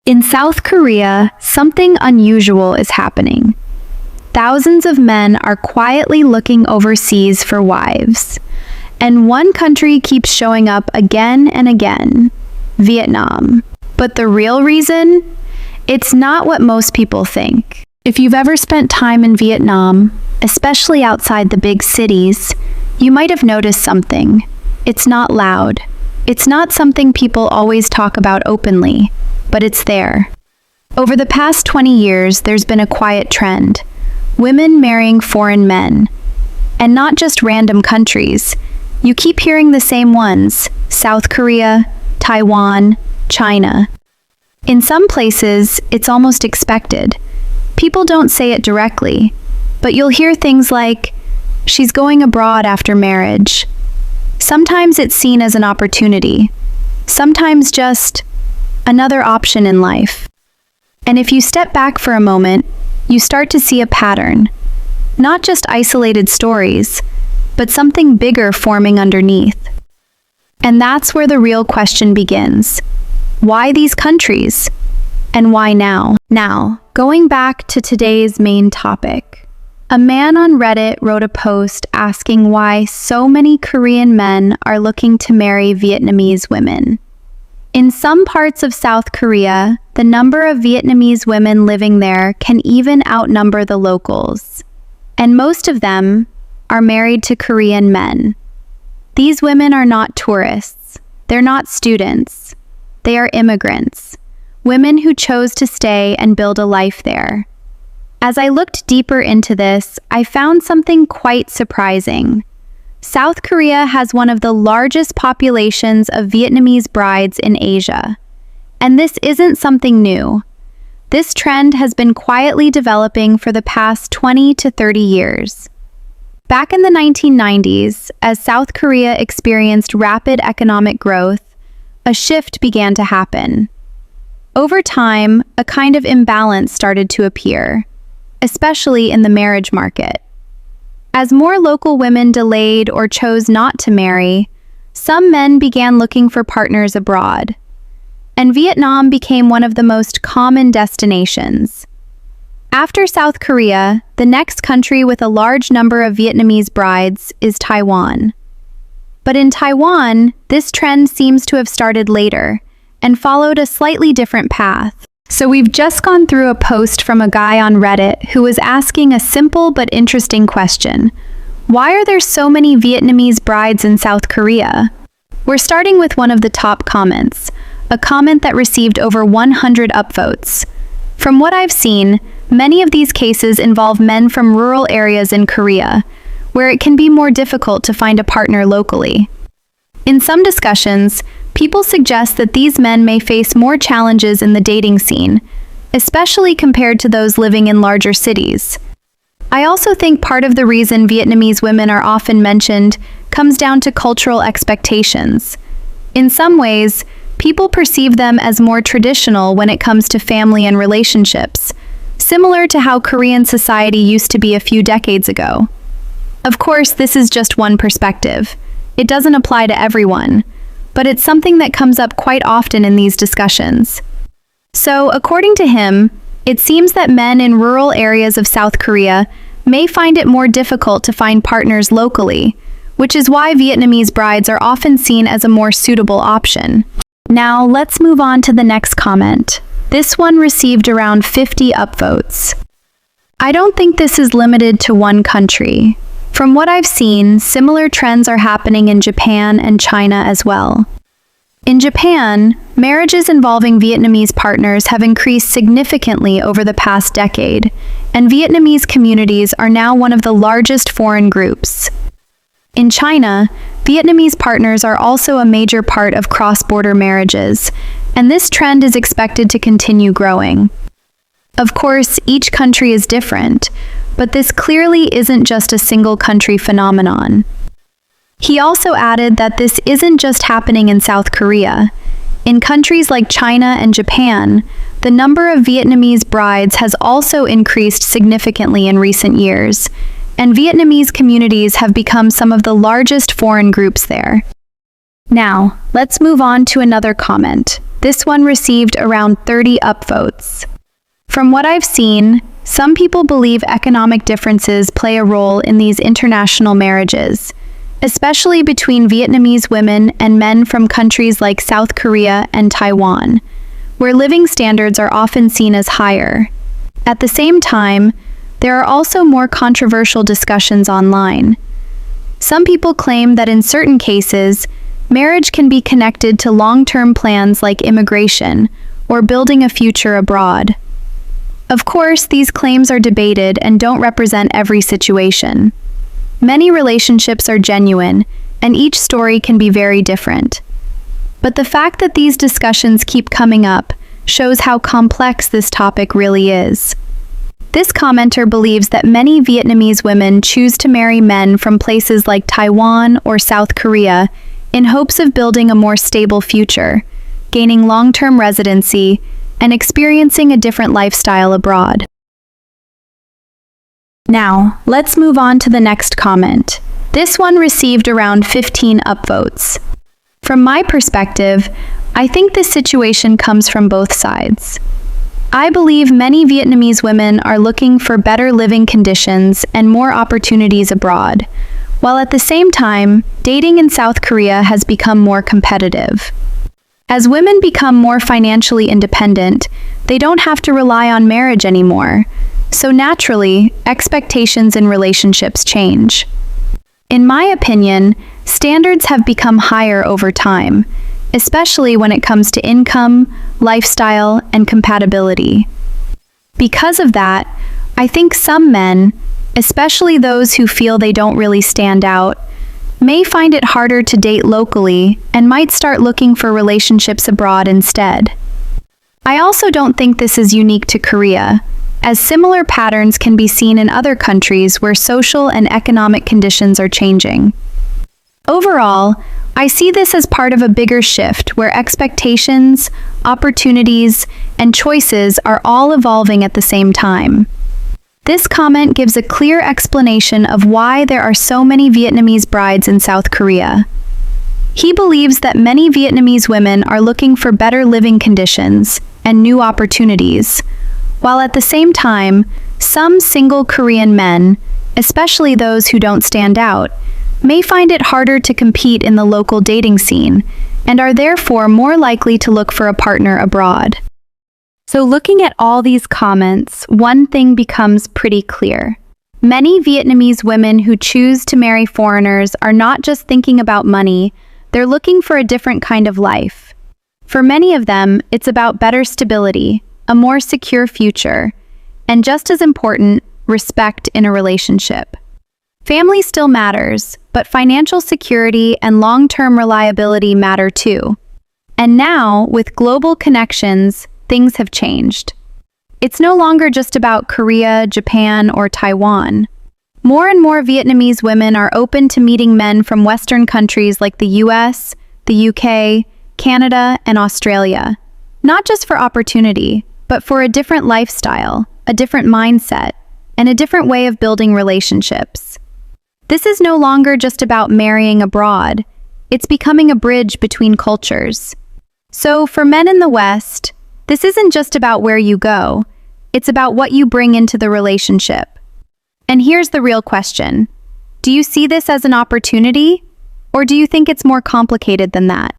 In South Korea, something unusual is happening. Thousands of men are quietly looking overseas for wives. And one country keeps showing up again and again: Vietnam. But the real reason? It's not what most people think. If you've ever spent time in Vietnam, especially outside the big cities, you might have noticed something. It's not loud. It's not something people always talk about openly, but it's there. Over the past 20 years, there's been a quiet trend: women marrying foreign men. And not just random countries. You keep hearing the same ones: South Korea, Taiwan, China. In some places, it's almost expected. People don't say it directly, but you'll hear things like, "She's going abroad after marriage." Sometimes it's seen as an opportunity, sometimes just another option in life. And if you step back for a moment, you start to see a pattern. Not just isolated stories, but something bigger forming underneath. And that's where the real question begins. Why these countries? And why now? Now, going back to today's main topic. A man on Reddit wrote a post asking why so many Korean men are looking to marry Vietnamese women. In some parts of South Korea, the number of Vietnamese women living there can even outnumber the locals. And most of them are married to Korean men. These women are not tourists. They're not students. They are immigrants, women who chose to stay and build a life there. As I looked deeper into this, I found something quite surprising. South Korea has one of the largest populations of Vietnamese brides in Asia. And this isn't something new. This trend has been quietly developing for the past 20 to 30 years. Back in the 1990s, as South Korea experienced rapid economic growth, a shift began to happen. Over time, a kind of imbalance started to appear, especially in the marriage market. As more local women delayed or chose not to marry, some men began looking for partners abroad. And Vietnam became one of the most common destinations. After South Korea, the next country with a large number of Vietnamese brides is Taiwan. But in Taiwan, this trend seems to have started later and followed a slightly different path. So we've just gone through a post from a guy on Reddit who was asking a simple but interesting question. Why are there so many Vietnamese brides in South Korea? We're starting with one of the top comments, a comment that received over 100 upvotes. From what I've seen, many of these cases involve men from rural areas in Korea, where it can be more difficult to find a partner locally. In some discussions, people suggest that these men may face more challenges in the dating scene, especially compared to those living in larger cities. I also think part of the reason Vietnamese women are often mentioned comes down to cultural expectations. In some ways, people perceive them as more traditional when it comes to family and relationships, similar to how Korean society used to be a few decades ago. Of course, this is just one perspective. It doesn't apply to everyone, but it's something that comes up quite often in these discussions. So, according to him, it seems that men in rural areas of South Korea may find it more difficult to find partners locally, which is why Vietnamese brides are often seen as a more suitable option. Now, let's move on to the next comment. This one received around 50 upvotes. I don't think this is limited to one country. From what I've seen, similar trends are happening in Japan and China as well. In Japan, marriages involving Vietnamese partners have increased significantly over the past decade, and Vietnamese communities are now one of the largest foreign groups. In China, Vietnamese partners are also a major part of cross-border marriages, and this trend is expected to continue growing. Of course, each country is different, but this clearly isn't just a single country phenomenon. He also added that this isn't just happening in South Korea. In countries like China and Japan, the number of Vietnamese brides has also increased significantly in recent years, and Vietnamese communities have become some of the largest foreign groups there. Now, let's move on to another comment. This one received around 30 upvotes. From what I've seen, some people believe economic differences play a role in these international marriages, especially between Vietnamese women and men from countries like South Korea and Taiwan, where living standards are often seen as higher. At the same time, there are also more controversial discussions online. Some people claim that in certain cases, marriage can be connected to long-term plans like immigration or building a future abroad. Of course, these claims are debated and don't represent every situation. Many relationships are genuine, and each story can be very different. But the fact that these discussions keep coming up shows how complex this topic really is. This commenter believes that many Vietnamese women choose to marry men from places like Taiwan or South Korea in hopes of building a more stable future, gaining long-term residency, and experiencing a different lifestyle abroad. Now, let's move on to the next comment. This one received around 15 upvotes. From my perspective, I think this situation comes from both sides. I believe many Vietnamese women are looking for better living conditions and more opportunities abroad, while at the same time, dating in South Korea has become more competitive. As women become more financially independent, they don't have to rely on marriage anymore, so naturally, expectations in relationships change. In my opinion, standards have become higher over time, especially when it comes to income, lifestyle, and compatibility. Because of that, I think some men, especially those who feel they don't really stand out, may find it harder to date locally and might start looking for relationships abroad instead. I also don't think this is unique to Korea, as similar patterns can be seen in other countries where social and economic conditions are changing. Overall, I see this as part of a bigger shift where expectations, opportunities, and choices are all evolving at the same time. This comment gives a clear explanation of why there are so many Vietnamese brides in South Korea. He believes that many Vietnamese women are looking for better living conditions and new opportunities, while at the same time, some single Korean men, especially those who don't stand out, may find it harder to compete in the local dating scene and are therefore more likely to look for a partner abroad. So looking at all these comments, one thing becomes pretty clear. Many Vietnamese women who choose to marry foreigners are not just thinking about money, they're looking for a different kind of life. For many of them, it's about better stability, a more secure future, and just as important, respect in a relationship. Family still matters, but financial security and long-term reliability matter too. And now, with global connections, things have changed. It's no longer just about Korea, Japan, or Taiwan. More and more Vietnamese women are open to meeting men from Western countries like the US, the UK, Canada, and Australia. Not just for opportunity, but for a different lifestyle, a different mindset, and a different way of building relationships. This is no longer just about marrying abroad. It's becoming a bridge between cultures. So for men in the West, this isn't just about where you go, it's about what you bring into the relationship. And here's the real question. Do you see this as an opportunity, or do you think it's more complicated than that?